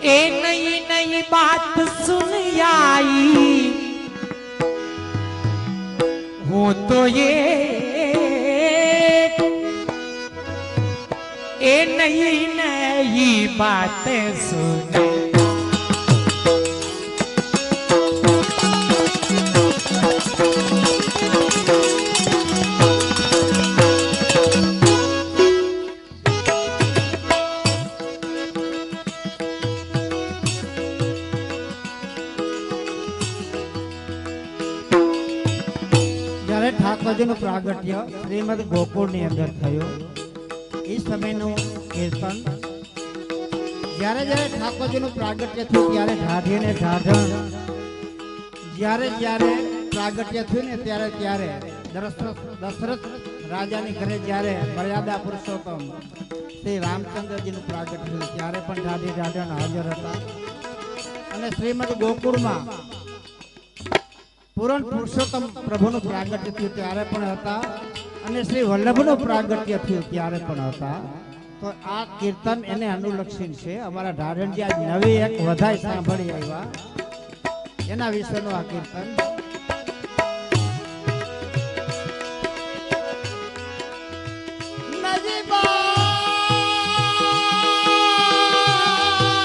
ए नई नई बात सुन आई हो तो ये ए नई नई बातें सुन ठाकुरजी प्रागट्य श्रीमद गोकुल अंदर थयो समय कीर्तन जયારે जયારે ठाकुरजी प्रागट्य थयुं त्यारे ढाढी ने ढाढण जયારે जયારે प्रागट्य थयुं ने त्यारे त्यारे दशरथ राजानी घरे जયારે मर्यादा पुरुषोत्तम श्री रामचंद्रजी प्रागट्य थयुं त्यारे पण ढाढी ढाढण हाजर हता अने श्रीमद गोकुल में पूर्ण पुरुषोत्तम प्रभुનું प्रागट्य થયું ત્યારે પણ હતા અને શ્રી વલ્લભનું પ્રાગટ્ય થયું ત્યારે પણ હતા તો આ કીર્તન એને અનુલક્ષીને છે અમારા ઢાઢણજી આજ નવી એક વધાઈ સાંભળી આવ્યા એના વિશેનું આ કીર્તન